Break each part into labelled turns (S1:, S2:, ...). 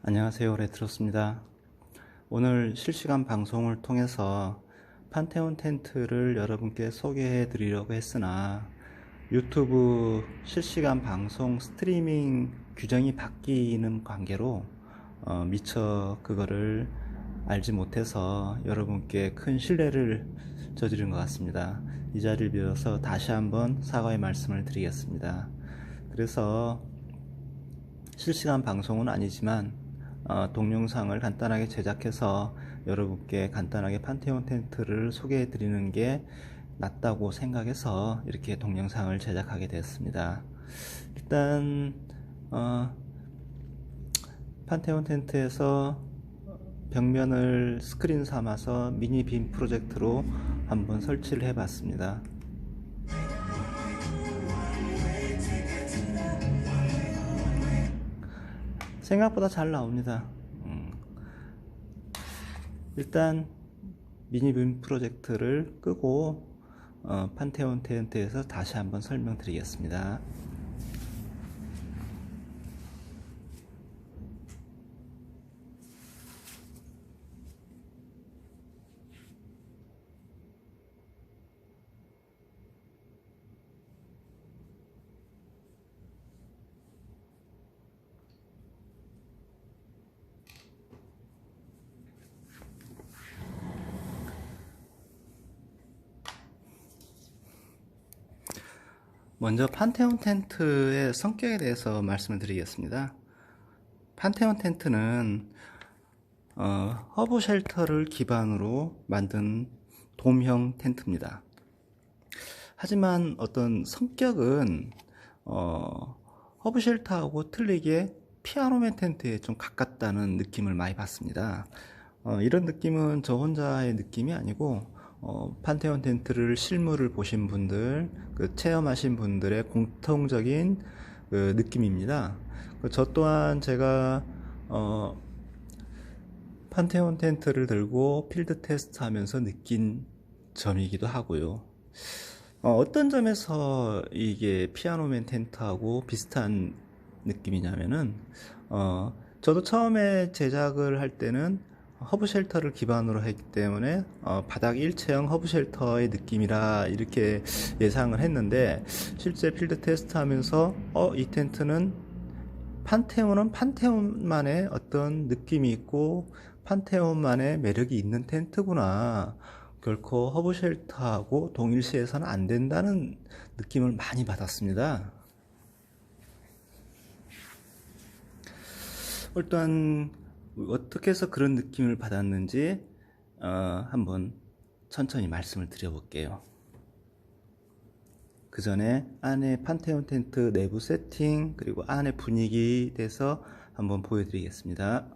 S1: 안녕하세요. 레트로스입니다. 오늘 실시간 방송을 통해서 판테온 텐트를 여러분께 소개해 드리려고 했으나 유튜브 실시간 방송 스트리밍 규정이 바뀌는 관계로 미처 그거를 알지 못해서 여러분께 큰 실례를 저지른 것 같습니다. 이 자리를 빌어서 다시 한번 사과의 말씀을 드리겠습니다. 그래서 실시간 방송은 아니지만 동영상을 간단하게 제작해서 여러분께 간단하게 판테온 텐트를 소개해 드리는 게 낫다고 생각해서 이렇게 동영상을 제작하게 되었습니다. 일단 판테온 텐트에서 벽면을 스크린 삼아서 미니 빔 프로젝트로 한번 설치를 해 봤습니다. 생각보다 잘 나옵니다. 일단 미니빔 프로젝트를 끄고 판테온 텐트에서 다시 한번 설명드리겠습니다. 먼저 판테온 텐트의 성격에 대해서 말씀을 드리겠습니다. 판테온 텐트는 허브 쉘터를 기반으로 만든 돔형 텐트입니다. 하지만 어떤 성격은 허브 쉘터하고 틀리게 피아노맨 텐트에 좀 가깝다는 느낌을 많이 받습니다. 이런 느낌은 저 혼자의 느낌이 아니고 판테온 텐트를 실물을 보신 분들, 체험하신 분들의 공통적인 느낌입니다. 저 또한 제가 판테온 텐트를 들고 필드 테스트 하면서 느낀 점이기도 하고요. 어떤 점에서 이게 피아노맨 텐트하고 비슷한 느낌이냐면은 저도 처음에 제작을 할 때는 허브 쉘터를 기반으로 했기 때문에 바닥 일체형 허브 쉘터의 느낌이라 이렇게 예상을 했는데, 실제 필드 테스트 하면서 이 텐트는 판테온은 판테온만의 어떤 느낌이 있고 판테온만의 매력이 있는 텐트구나, 결코 허브 쉘터하고 동일시해서는 안 된다는 느낌을 많이 받았습니다. 일단 어떻게 해서 그런 느낌을 받았는지 한번 천천히 말씀을 드려볼게요. 그 전에 안에 판테온 텐트 내부 세팅 그리고 안에 분위기에 대해서 한번 보여드리겠습니다.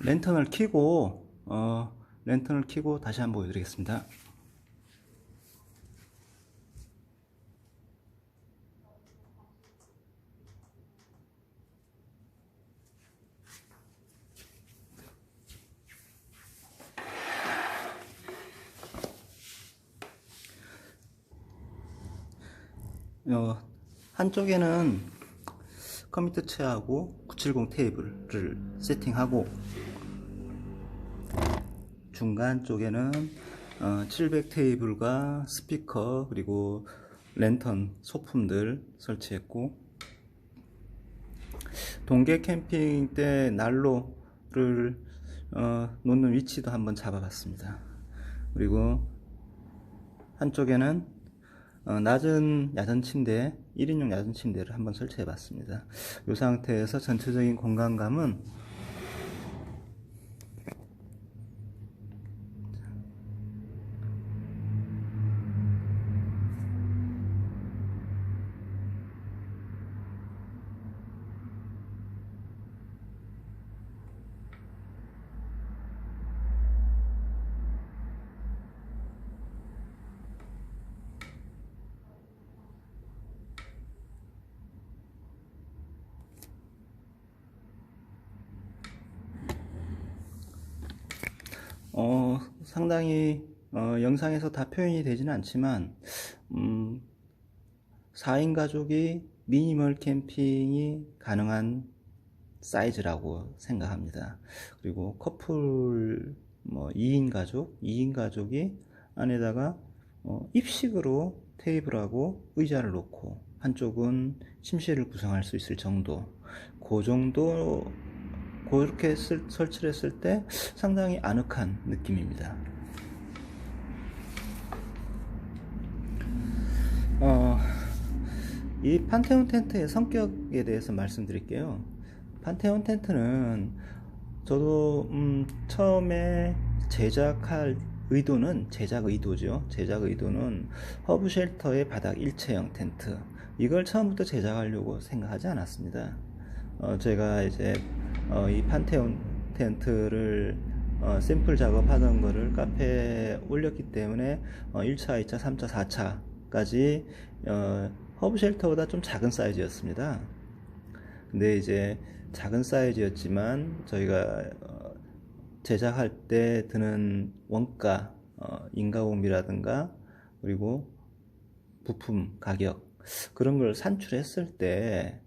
S1: 랜턴을 켜고 다시 한번 보여드리겠습니다. 한쪽에는 컴퓨터 체하고 970 테이블을 세팅하고, 중간 쪽에는 700 테이블과 스피커 그리고 랜턴 소품들 설치했고, 동계 캠핑 때 난로를 놓는 위치도 한번 잡아봤습니다. 그리고 한쪽에는 낮은 야전 침대, 1인용 야전 침대를 한번 설치해 봤습니다. 이 상태에서 전체적인 공간감은 상당히 영상에서 다 표현이 되지는 않지만 4인 가족이 미니멀 캠핑이 가능한 사이즈라고 생각합니다. 그리고 커플 2인 가족이 안에다가 입식으로 테이블하고 의자를 놓고 한쪽은 침실을 구성할 수 있을 정도, 그 정도 그렇게 설치를 했을 때 상당히 아늑한 느낌입니다. 이 판테온 텐트의 성격에 대해서 말씀드릴게요. 판테온 텐트는 저도 처음에 제작 의도죠. 제작 의도는 허브 쉘터의 바닥 일체형 텐트, 이걸 처음부터 제작하려고 생각하지 않았습니다. 제가 이제 이 판테온 텐트를 샘플 작업하던 거를 카페에 올렸기 때문에 1차, 2차, 3차, 4차까지 허브 쉘터보다 좀 작은 사이즈였습니다. 근데 이제 작은 사이즈였지만 저희가 제작할 때 드는 원가, 인가공비라든가 그리고 부품 가격, 그런 걸 산출했을 때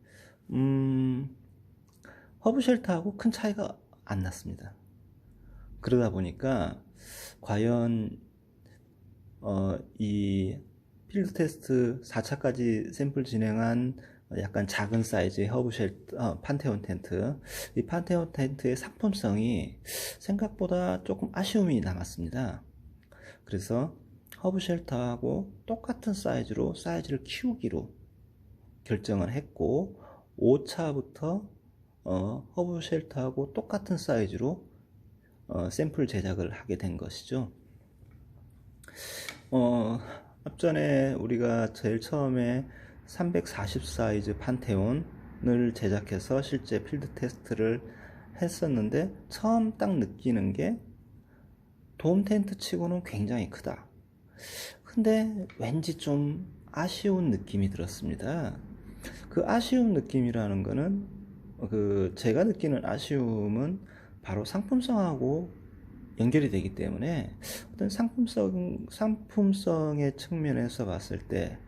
S1: 허브 쉘터하고 큰 차이가 안 났습니다. 그러다 보니까 과연 이 필드 테스트 4차까지 샘플 진행한 약간 작은 사이즈의 허브 쉘터, 판테온 텐트, 이 판테온 텐트의 상품성이 생각보다 조금 아쉬움이 남았습니다. 그래서 허브 쉘터하고 똑같은 사이즈로 사이즈를 키우기로 결정을 했고, 5차부터 허브 쉘터하고 똑같은 사이즈로 샘플 제작을 하게 된 것이죠. 앞전에 우리가 제일 처음에 340 사이즈 판테온을 제작해서 실제 필드 테스트를 했었는데, 처음 딱 느끼는 게 돔 텐트 치고는 굉장히 크다. 근데 왠지 좀 아쉬운 느낌이 들었습니다. 그 아쉬운 느낌이라는 거는, 제가 느끼는 아쉬움은 바로 상품성하고 연결이 되기 때문에, 어떤 상품성의 측면에서 봤을 때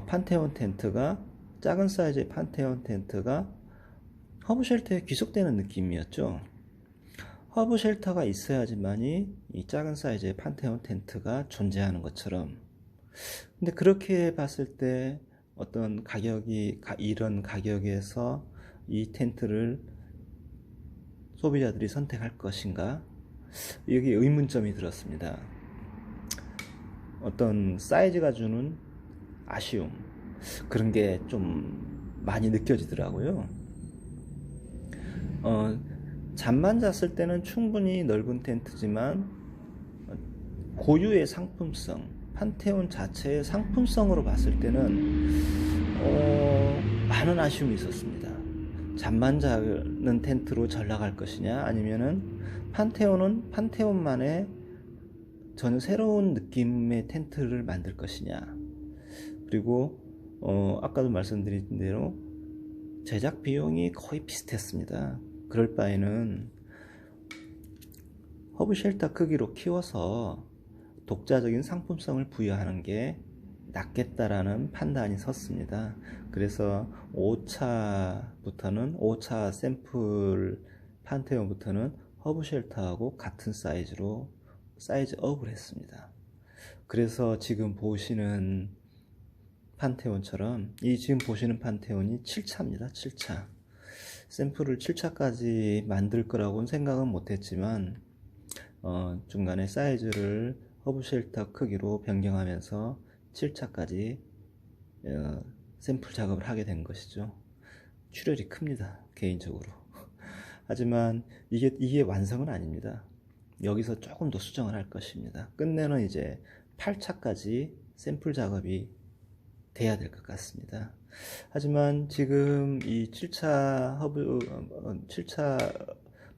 S1: 판테온 텐트가, 작은 사이즈의 판테온 텐트가 허브 쉘터에 귀속되는 느낌이었죠. 허브 쉘터가 있어야지만이 이 작은 사이즈의 판테온 텐트가 존재하는 것처럼. 근데 그렇게 봤을 때 어떤 이런 가격에서 이 텐트를 소비자들이 선택할 것인가, 여기 의문점이 들었습니다. 어떤 사이즈가 주는 아쉬움, 그런 게 좀 많이 느껴지더라고요. 잠만 잤을 때는 충분히 넓은 텐트지만 고유의 상품성, 판테온 자체의 상품성으로 봤을 때는 많은 아쉬움이 있었습니다. 잠만 자는 텐트로 전락할 것이냐, 아니면은 판테온은 판테온만의 저는 새로운 느낌의 텐트를 만들 것이냐. 그리고 아까도 말씀드린 대로 제작 비용이 거의 비슷했습니다. 그럴 바에는 허브 쉘터 크기로 키워서 독자적인 상품성을 부여하는 게 낫겠다라는 판단이 섰습니다. 그래서 5차 샘플 판테온부터는 허브 쉘터하고 같은 사이즈로 사이즈업을 했습니다. 그래서 지금 보시는 판테온처럼, 지금 보시는 판테온이 7차입니다. 7차. 샘플을 7차까지 만들 거라고는 생각은 못했지만 중간에 사이즈를 허브 쉘터 크기로 변경하면서 7차까지 샘플 작업을 하게 된 것이죠. 출혈이 큽니다, 개인적으로. 하지만 이게 완성은 아닙니다. 여기서 조금 더 수정을 할 것입니다. 끝내는 이제 8차까지 샘플 작업이 돼야 될 것 같습니다. 하지만 지금 이 7차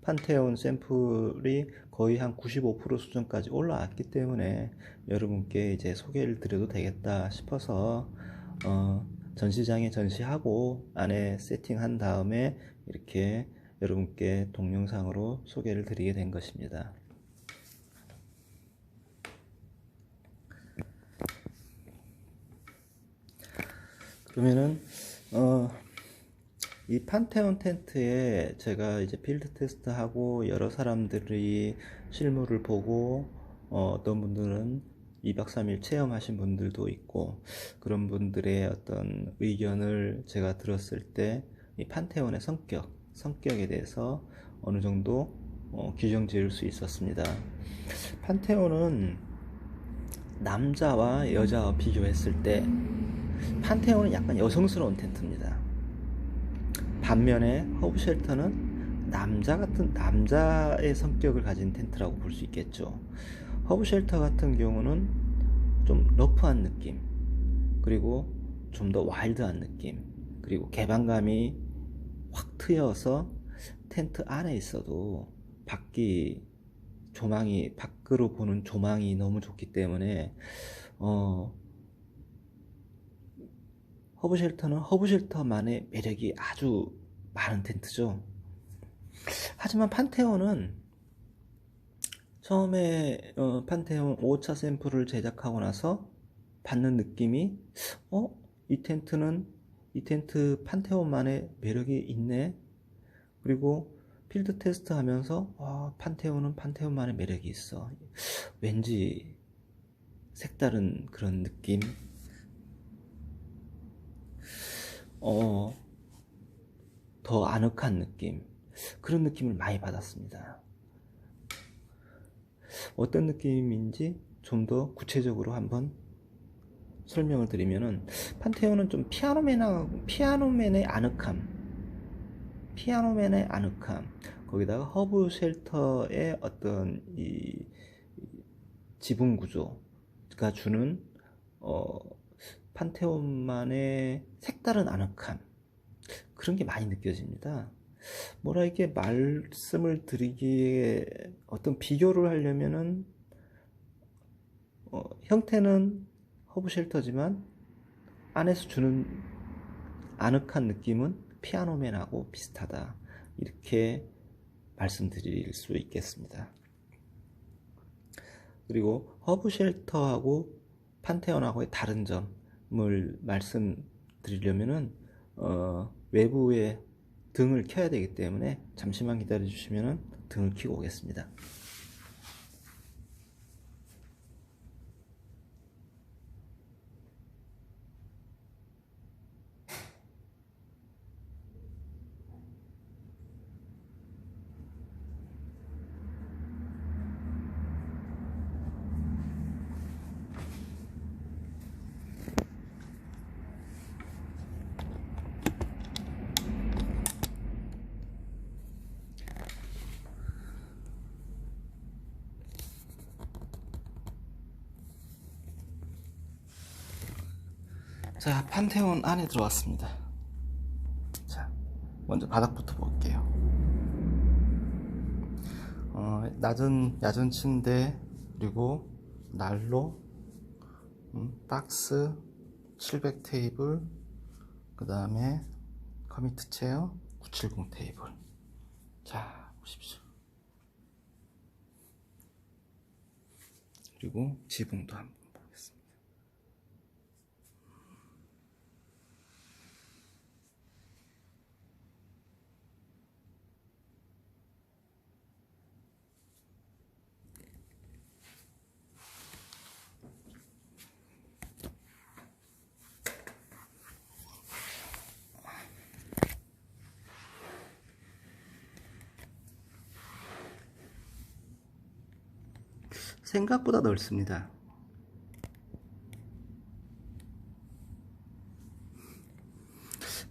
S1: 판테온 샘플이 거의 한 95% 수준까지 올라왔기 때문에 여러분께 이제 소개를 드려도 되겠다 싶어서 전시장에 전시하고 안에 세팅한 다음에 이렇게 여러분께 동영상으로 소개를 드리게 된 것입니다. 그러면은 이 판테온 텐트에 제가 이제 필드 테스트 하고 여러 사람들이 실물을 보고 어떤 분들은 2박 3일 체험하신 분들도 있고 그런 분들의 어떤 의견을 제가 들었을 때 이 판테온의 성격에 대해서 어느 정도 규정 지을 수 있었습니다. 판테온은 남자와 여자와 비교했을 때 판테온은 약간 여성스러운 텐트입니다. 반면에 허브쉘터는 남자의 성격을 가진 텐트라고 볼 수 있겠죠. 허브쉘터 같은 경우는 좀 러프한 느낌, 그리고 좀 더 와일드한 느낌, 그리고 개방감이 확 트여서 텐트 안에 있어도 조망이 밖으로 보는 조망이 너무 좋기 때문에 허브쉘터는 허브쉘터만의 매력이 아주 많은 텐트죠. 하지만 판테온은 처음에 판테온 5차 샘플을 제작하고 나서 받는 느낌이 이 텐트 판테온만의 매력이 있네. 그리고 필드 테스트 하면서 판테온은 판테온만의 매력이 있어. 왠지 색다른 그런 느낌. 더 아늑한 느낌, 그런 느낌을 많이 받았습니다. 어떤 느낌인지 좀 더 구체적으로 한번 설명을 드리면은, 판테온은 좀 피아노맨의 아늑함, 거기다가 허브 쉘터의 어떤 이 지붕 구조가 주는 판테온만의 색다른 아늑함, 그런 게 많이 느껴집니다. 뭐라 이렇게 말씀을 드리기에 어떤 비교를 하려면은 형태는 허브 쉘터지만 안에서 주는 아늑한 느낌은 피아노맨하고 비슷하다, 이렇게 말씀드릴 수 있겠습니다. 그리고 허브 쉘터하고 판테온하고의 다른 점을 말씀드리려면은 외부에 등을 켜야 되기 때문에 잠시만 기다려 주시면 등을 켜고 오겠습니다. 자, 판테온 안에 들어왔습니다. 자, 먼저 바닥부터 볼게요. 야전 침대, 그리고 난로, 박스, 700 테이블, 그 다음에 커미트 체어, 970 테이블. 자, 보십시오. 그리고 지붕도 한번 보겠습니다. 생각보다 넓습니다.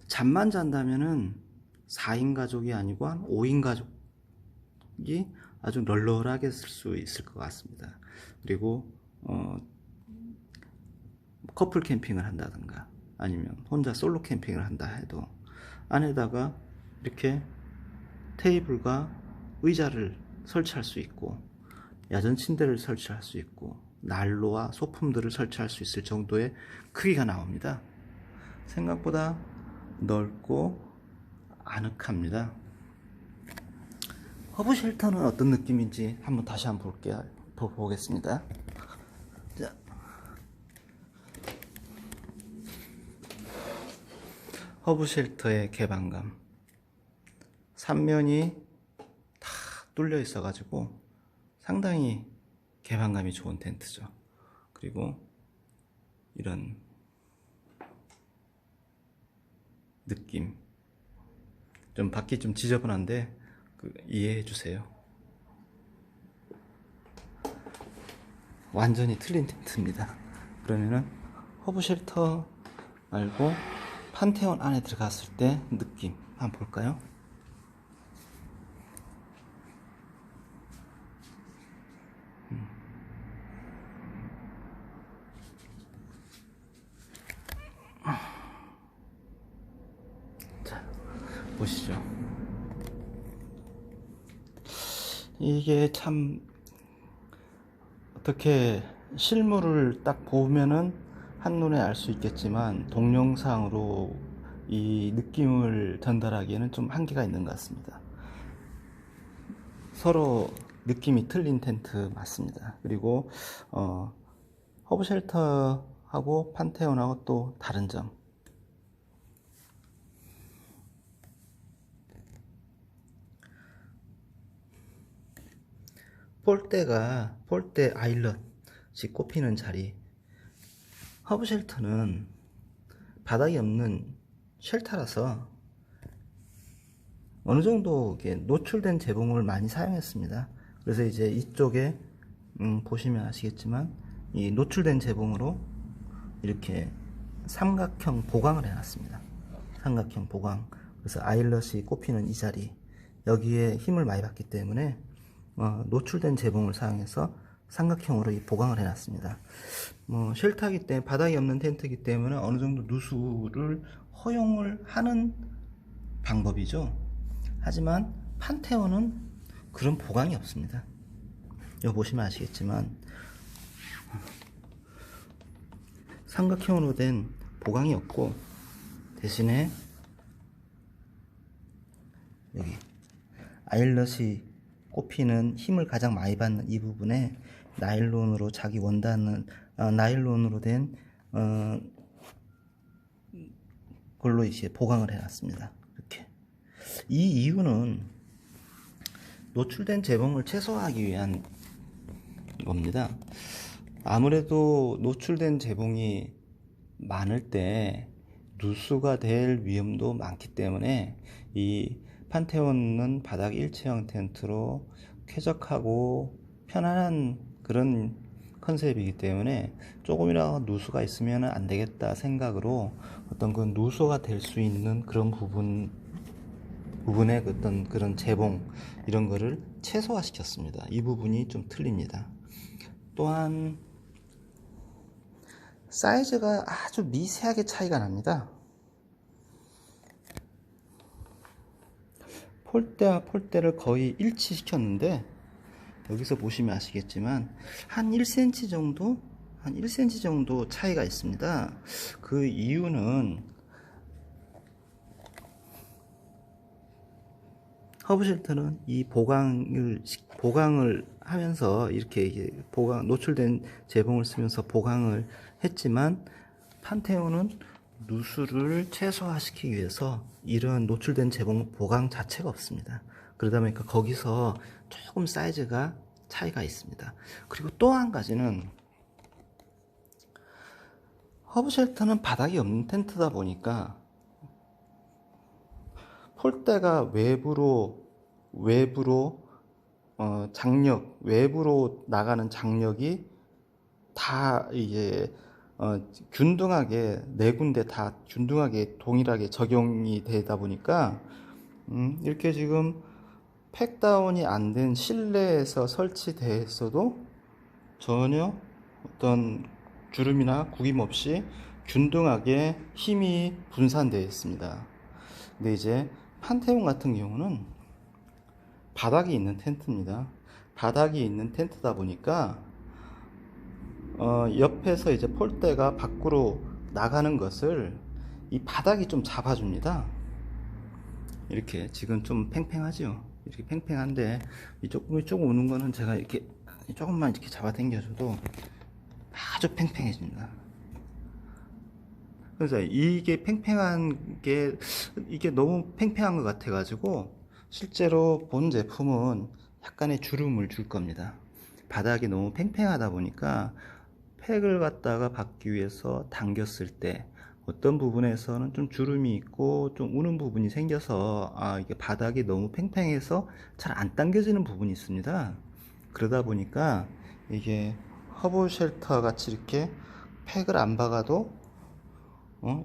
S1: 잠만 잔다면은 4인 가족이 아니고 한 5인 가족이 아주 널널하게 쓸 수 있을 것 같습니다. 그리고 커플 캠핑을 한다든가 아니면 혼자 솔로 캠핑을 한다 해도 안에다가 이렇게 테이블과 의자를 설치할 수 있고, 야전 침대를 설치할 수 있고, 난로와 소품들을 설치할 수 있을 정도의 크기가 나옵니다. 생각보다 넓고 아늑합니다. 허브 쉘터는 어떤 느낌인지 다시 한번 보겠습니다. 자, 허브 쉘터의 개방감. 3면이 다 뚫려 있어 가지고 상당히 개방감이 좋은 텐트죠. 그리고 이런 느낌, 좀 밖이 좀 지저분한데 이해해 주세요. 완전히 틀린 텐트입니다. 그러면은 허브 쉘터 말고 판테온 안에 들어갔을 때 느낌 한번 볼까요? 자, 보시죠. 이게 참 어떻게 실물을 딱 보면은 한눈에 알 수 있겠지만 동영상으로 이 느낌을 전달하기에는 좀 한계가 있는 것 같습니다. 서로 느낌이 틀린 텐트 맞습니다. 그리고 허브 쉘터하고 판테온하고 또 다른 점, 폴대 아일럿이 꼽히는 자리. 허브 쉘터는 바닥이 없는 쉘터라서 어느 정도 노출된 재봉을 많이 사용했습니다. 그래서 이제 이쪽에 보시면 아시겠지만 이 노출된 재봉으로 이렇게 삼각형 보강을 해놨습니다. 삼각형 보강. 그래서 아일럿이 꼽히는 이 자리, 여기에 힘을 많이 받기 때문에 노출된 재봉을 사용해서 삼각형으로 이 보강을 해놨습니다. 쉘터이기 때문에, 바닥이 없는 텐트이기 때문에 어느 정도 누수를 허용을 하는 방법이죠. 하지만 판테온은 그런 보강이 없습니다. 여기 보시면 아시겠지만 삼각형으로 된 보강이 없고, 대신에 여기 아일럿이 꼽히는 힘을 가장 많이 받는 이 부분에 나일론으로 자기 원단은 나일론으로 된 걸로 이제 보강을 해놨습니다. 이렇게. 이 이유는 노출된 재봉을 최소화하기 위한 겁니다. 아무래도 노출된 재봉이 많을 때 누수가 될 위험도 많기 때문에 이 판테온은 바닥 일체형 텐트로 쾌적하고 편안한 그런 컨셉이기 때문에 조금이라도 누수가 있으면 안 되겠다 생각으로 어떤 그 누수가 될 수 있는 그런 부분의 어떤 그런 재봉 이런 거를 최소화 시켰습니다. 이 부분이 좀 틀립니다. 또한 사이즈가 아주 미세하게 차이가 납니다. 폴대와 폴대를 거의 일치시켰는데, 여기서 보시면 아시겠지만 한 1cm 정도 차이가 있습니다. 그 이유는 허브 쉘터는 이 보강을 하면서 이렇게 노출된 재봉을 쓰면서 보강을 했지만, 판테온은 누수를 최소화시키기 위해서 이런 노출된 재봉 보강 자체가 없습니다. 그러다 보니까 거기서 조금 사이즈가 차이가 있습니다. 그리고 또 한 가지는 허브 쉘터는 바닥이 없는 텐트다 보니까 폴대가 외부로 외부로 나가는 장력이 다 이제 균등하게 네 군데 다 균등하게 동일하게 적용이 되다 보니까 이렇게 지금 팩다운이 안 된 실내에서 설치되어 있어도 전혀 어떤 주름이나 구김 없이 균등하게 힘이 분산되어 있습니다. 근데 이제 판테온 같은 경우는 바닥이 있는 텐트입니다. 바닥이 있는 텐트다 보니까 옆에서 이제 폴대가 밖으로 나가는 것을 이 바닥이 좀 잡아줍니다. 이렇게 지금 좀 팽팽하죠. 이렇게 팽팽한데 이쪽 오는 거는 제가 이렇게 조금만 이렇게 잡아 당겨줘도 아주 팽팽해집니다. 그래서 이게 팽팽한 게 이게 너무 팽팽한 것 같아 가지고 실제로 본 제품은 약간의 주름을 줄 겁니다. 바닥이 너무 팽팽하다 보니까 팩을 갖다가 받기 위해서 당겼을 때 어떤 부분에서는 좀 주름이 있고 좀 우는 부분이 생겨서 이게 바닥이 너무 팽팽해서 잘 안 당겨지는 부분이 있습니다. 그러다 보니까 이게 허브 쉘터 같이 이렇게 팩을 안 박아도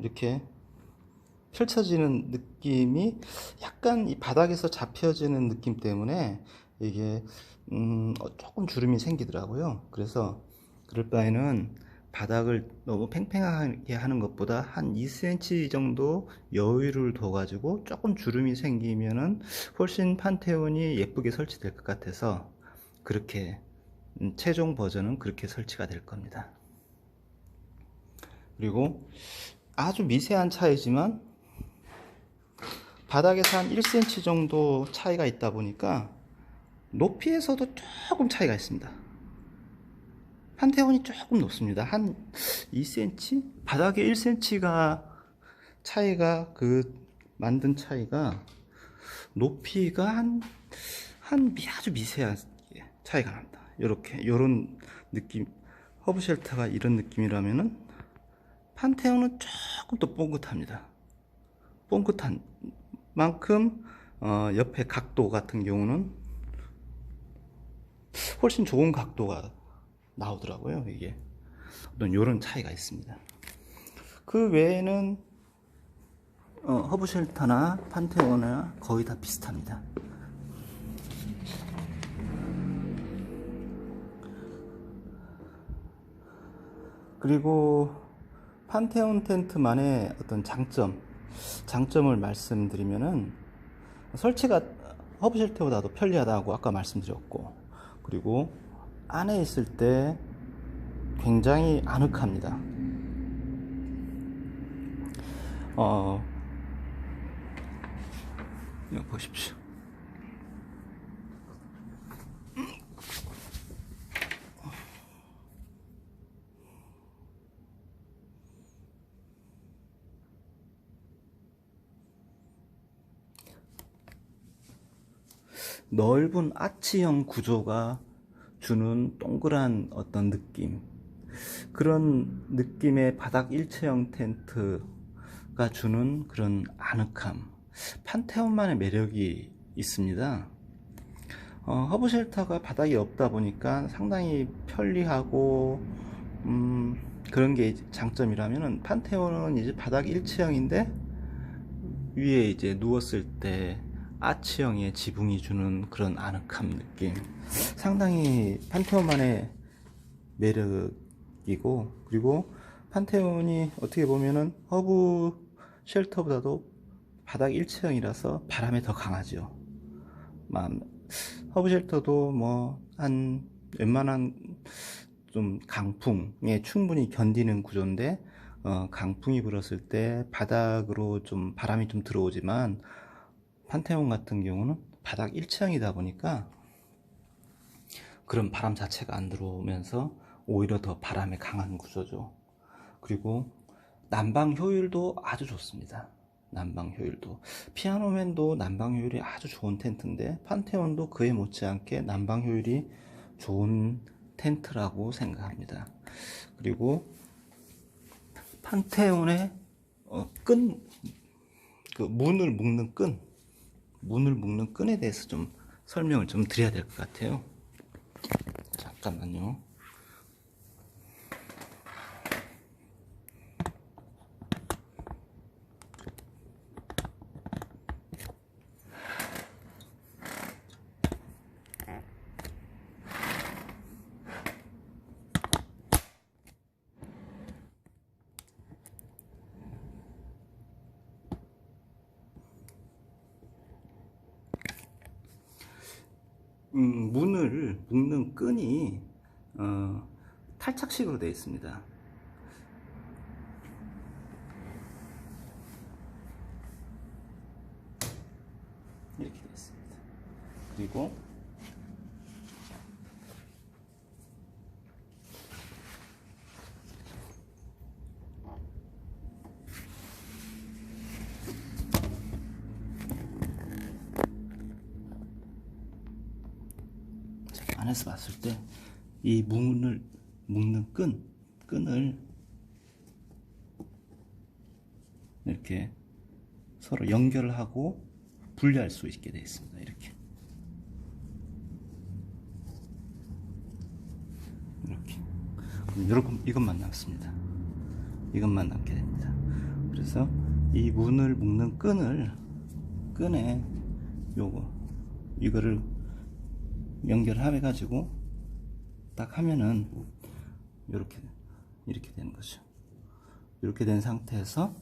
S1: 이렇게 펼쳐지는 느낌이 약간 이 바닥에서 잡혀지는 느낌 때문에 이게 조금 주름이 생기더라고요. 그래서 그럴 바에는 바닥을 너무 팽팽하게 하는 것보다 한 2cm 정도 여유를 둬 가지고 조금 주름이 생기면은 훨씬 판테온이 예쁘게 설치될 것 같아서 그렇게 최종 버전은 그렇게 설치가 될 겁니다. 그리고 아주 미세한 차이지만 바닥에서 한 1cm 정도 차이가 있다 보니까 높이에서도 조금 차이가 있습니다. 판테온이 조금 높습니다. 한 2cm? 바닥에 1cm가 차이가 만든 차이가 높이가 아주 미세한 차이가 납니다. 요런 느낌, 허브 쉘터가 이런 느낌이라면은 판테온은 조금 더 뽕긋합니다. 뽕긋한 만큼 옆에 각도 같은 경우는 훨씬 좋은 각도가 나오더라고요. 이게 어떤 요런 차이가 있습니다. 그 외에는 허브 쉘터나 판테온이나 거의 다 비슷합니다. 그리고 판테온 텐트만의 어떤 장점을 말씀드리면은 설치가 허브 쉘터보다도 편리하다고 아까 말씀드렸고, 그리고 안에 있을 때 굉장히 아늑합니다. 이거 보십시오. 넓은 아치형 구조가 주는 동그란 어떤 느낌, 그런 느낌의 바닥 일체형 텐트가 주는 그런 아늑함, 판테온만의 매력이 있습니다. 허브 쉘터가 바닥이 없다 보니까 상당히 편리하고 그런 게 이제 장점이라면은, 판테온은 이제 바닥 일체형인데 위에 이제 누웠을 때 아치형의 지붕이 주는 그런 아늑함 느낌, 상당히 판테온만의 매력이고, 그리고 판테온이 어떻게 보면은 허브 쉘터보다도 바닥 일체형이라서 바람에 더 강하죠. 허브 쉘터도 뭐 한 웬만한 좀 강풍에 충분히 견디는 구조인데, 강풍이 불었을 때 바닥으로 좀 바람이 좀 들어오지만 판테온 같은 경우는 바닥 일체형이다 보니까 그런 바람 자체가 안 들어오면서 오히려 더 바람에 강한 구조죠. 그리고 난방 효율도 아주 좋습니다. 난방 효율도, 피아노맨도 난방 효율이 아주 좋은 텐트인데 판테온도 그에 못지않게 난방 효율이 좋은 텐트라고 생각합니다. 그리고 판테온의 문을 묶는 끈에 대해서 좀 설명을 좀 드려야 될 것 같아요. 잠깐만요. 문을 묶는 끈이 탈착식으로 되어 있습니다. 이렇게 되어 있습니다. 그리고 안에서 봤을 때 이 문을 묶는 끈을 이렇게 서로 연결하고 분리할 수 있게 되어 있습니다. 이렇게 그럼 이것만 남습니다. 이것만 남게 됩니다. 그래서 이 문을 묶는 끈에 이거를 연결해 가지고 딱 하면은 이렇게 되는 거죠. 이렇게 된 상태에서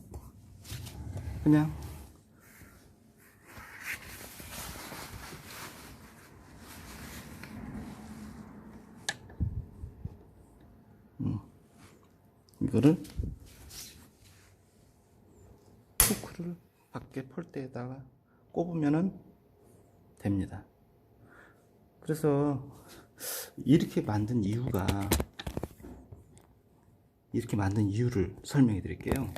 S1: 그냥 이거를 후크를 밖에 폴대에다가 꼽으면은 됩니다. 그래서 이렇게 만든 이유를 설명해 드릴게요.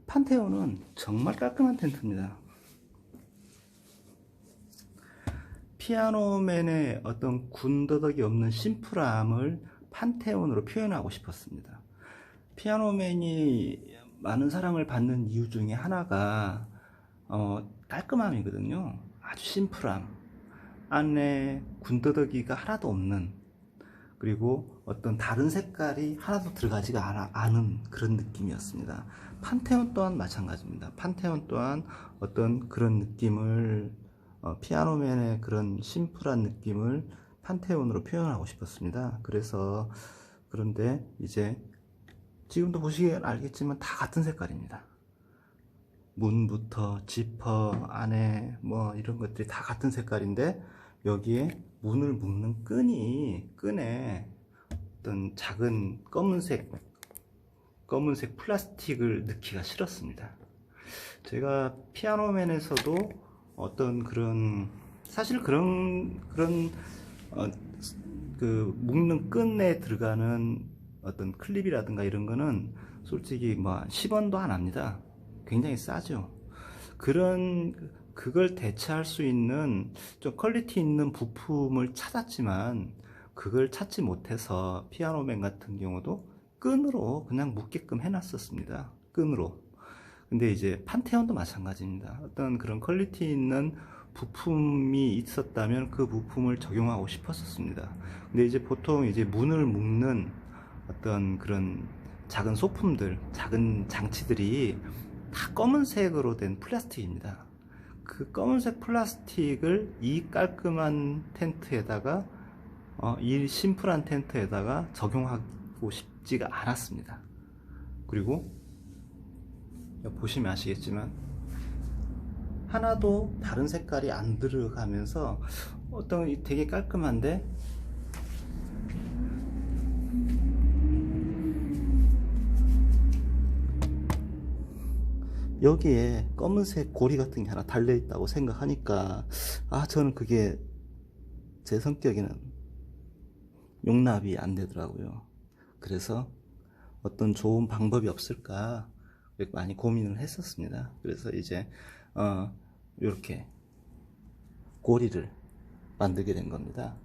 S1: 판테온은 정말 깔끔한 텐트입니다. 피아노맨의 어떤 군더더기 없는 심플함을 판테온으로 표현하고 싶었습니다. 피아노맨이 많은 사랑을 받는 이유 중에 하나가 깔끔함이거든요. 아주 심플함, 안에 군더더기가 하나도 없는, 그리고 어떤 다른 색깔이 하나도 들어가지가 않은 그런 느낌이었습니다. 판테온 또한 마찬가지입니다. 판테온 또한 어떤 그런 느낌을 피아노맨의 그런 심플한 느낌을 판테온으로 표현하고 싶었습니다. 그런데 이제 지금도 보시면 알겠지만 다 같은 색깔입니다. 문부터 지퍼 안에 뭐 이런 것들이 다 같은 색깔인데, 여기에 문을 묶는 끈에 어떤 작은 검은색 플라스틱을 넣기가 싫었습니다. 제가 피아노맨에서도 어떤 사실 그런 그 묶는 끈에 들어가는 어떤 클립이라든가 이런 거는 솔직히 뭐 10원도 안 합니다. 굉장히 싸죠. 그걸 대체할 수 있는 좀 퀄리티 있는 부품을 찾았지만 그걸 찾지 못해서 피아노맨 같은 경우도 끈으로 그냥 묶게끔 해놨었습니다. 끈으로. 근데 이제 판테온도 마찬가지입니다. 어떤 그런 퀄리티 있는 부품이 있었다면 그 부품을 적용하고 싶었습니다. 근데 이제 보통 이제 문을 묶는 어떤 그런 작은 소품들, 작은 장치들이 다 검은색으로 된 플라스틱입니다. 그 검은색 플라스틱을 이 깔끔한 텐트에다가 이 심플한 텐트에다가 적용하고 싶지가 않았습니다. 그리고 보시면 아시겠지만 하나도 다른 색깔이 안 들어가면서 되게 깔끔한데, 여기에 검은색 고리 같은 게 하나 달려 있다고 생각하니까 저는 그게 제 성격에는 용납이 안 되더라고요. 그래서 어떤 좋은 방법이 없을까 많이 고민을 했었습니다. 그래서 이제 이렇게 고리를 만들게 된 겁니다.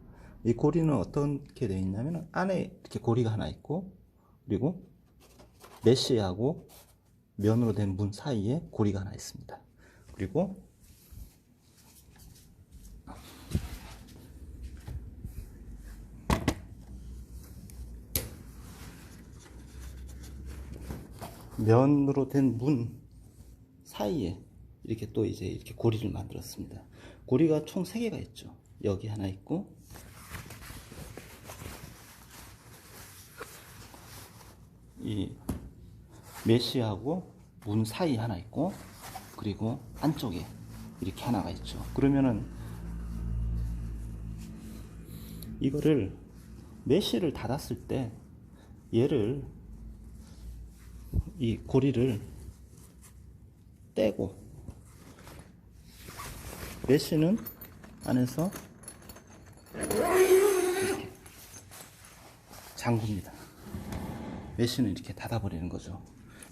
S1: 이 고리는 어떻게 되어 있냐면 안에 이렇게 고리가 하나 있고, 그리고 메쉬하고 면으로 된 문 사이에 고리가 하나 있습니다. 그리고 면으로 된 문 사이에 이렇게 또 이제 이렇게 고리를 만들었습니다. 고리가 총 3개가 있죠. 여기 하나 있고, 이 메쉬하고 문 사이 하나 있고, 그리고 안쪽에 이렇게 하나가 있죠. 그러면은 이거를 메쉬를 닫았을 때 이 고리를 떼고, 메쉬는 안에서 이렇게 잠굽니다. 메쉬는 이렇게 닫아버리는 거죠.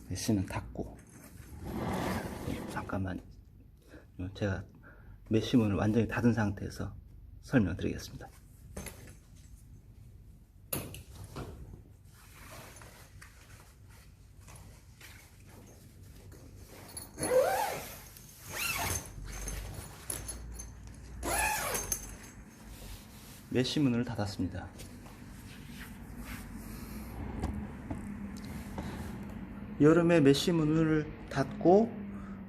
S1: 메쉬는 닫고, 잠깐만 제가 메쉬문을 완전히 닫은 상태에서 설명드리겠습니다. 메쉬문을 닫았습니다. 여름에 메쉬문을 닫고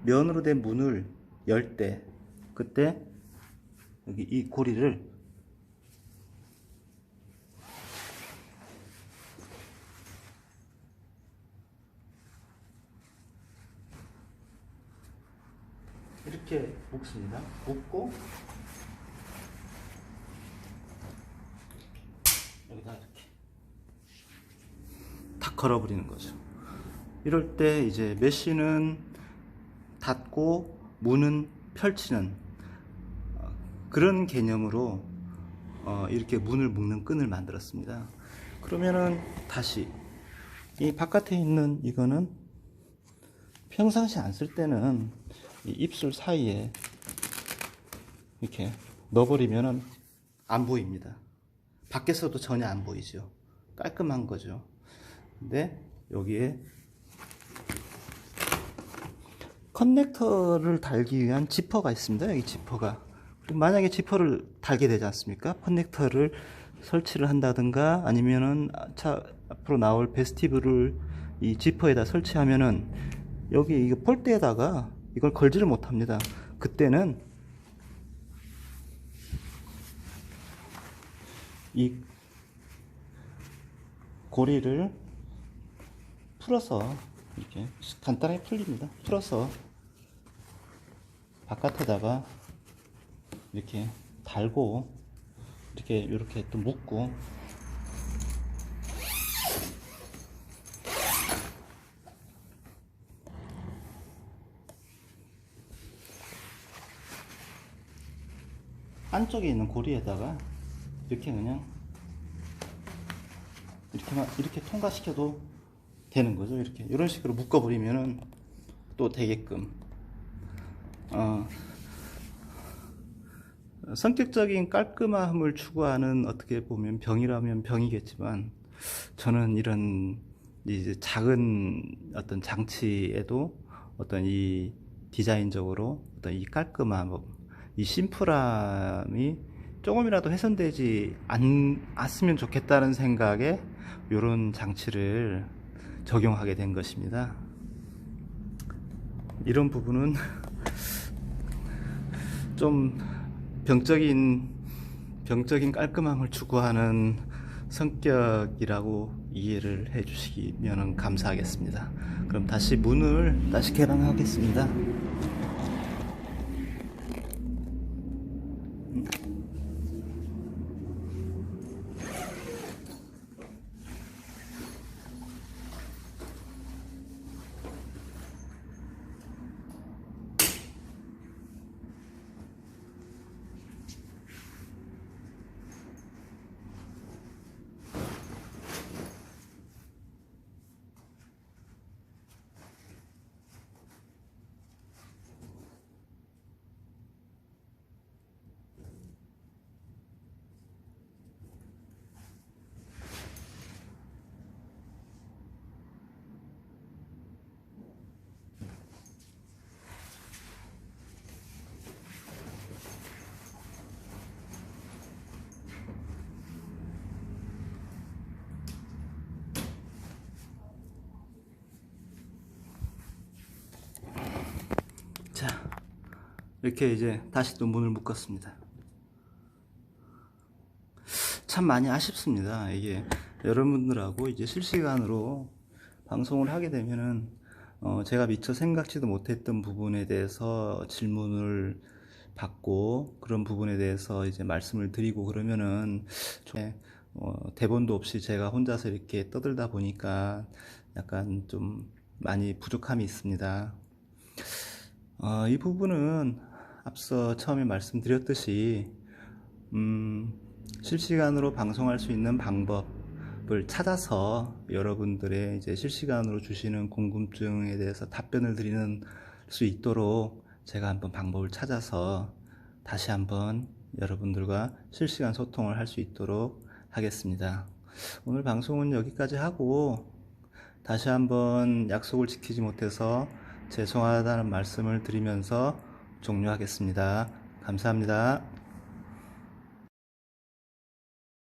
S1: 면으로 된 문을 열 때, 그때 여기 이 고리를 이렇게 묶습니다. 묶고 여기다 이렇게 탁 걸어버리는 거죠. 이럴 때 이제 메쉬는 닫고 문은 펼치는 그런 개념으로 이렇게 문을 묶는 끈을 만들었습니다. 그러면은 다시 이 바깥에 있는 이거는 평상시 안 쓸 때는 이 입술 사이에 이렇게 넣어버리면은 안 보입니다. 밖에서도 전혀 안 보이죠. 깔끔한 거죠. 근데 여기에 커넥터를 달기 위한 지퍼가 있습니다. 여기 지퍼가. 그리고 만약에 지퍼를 달게 되지 않습니까? 커넥터를 설치를 한다든가 아니면은 차 앞으로 나올 베스티블을 이 지퍼에다 설치하면은 여기 이거 폴대에다가 이걸 걸지를 못합니다. 그때는 이 고리를 풀어서 이렇게 간단하게 풀립니다. 풀어서 바깥에다가 이렇게 달고 이렇게 또 묶고 안쪽에 있는 고리에다가 이렇게 그냥 이렇게 통과시켜도 되는 거죠. 이렇게 이런 식으로 묶어 버리면은 또 되게끔 성격적인 깔끔함을 추구하는 어떻게 보면 병이라면 병이겠지만 저는 이런 이제 작은 어떤 장치에도 어떤 이 디자인적으로 어떤 이 깔끔함, 이 심플함이 조금이라도 훼손되지 않았으면 좋겠다는 생각에 이런 장치를 적용하게 된 것입니다. 이런 부분은 좀 병적인 깔끔함을 추구하는 성격이라고 이해를 해 주시면 감사하겠습니다. 그럼 다시 문을 다시 개방하겠습니다. 자, 이렇게 이제 다시 또 문을 묶었습니다. 참 많이 아쉽습니다. 이게 여러분들하고 이제 실시간으로 방송을 하게 되면은 제가 미처 생각지도 못했던 부분에 대해서 질문을 받고 그런 부분에 대해서 이제 말씀을 드리고 그러면은 대본도 없이 제가 혼자서 이렇게 떠들다 보니까 약간 좀 많이 부족함이 있습니다. 이 부분은 앞서 처음에 말씀드렸듯이 실시간으로 방송할 수 있는 방법을 찾아서 여러분들의 이제 실시간으로 주시는 궁금증에 대해서 답변을 드리는 수 있도록 제가 한번 방법을 찾아서 다시 한번 여러분들과 실시간 소통을 할 수 있도록 하겠습니다. 오늘 방송은 여기까지 하고 다시 한번 약속을 지키지 못해서 죄송하다는 말씀을 드리면서 종료하겠습니다. 감사합니다.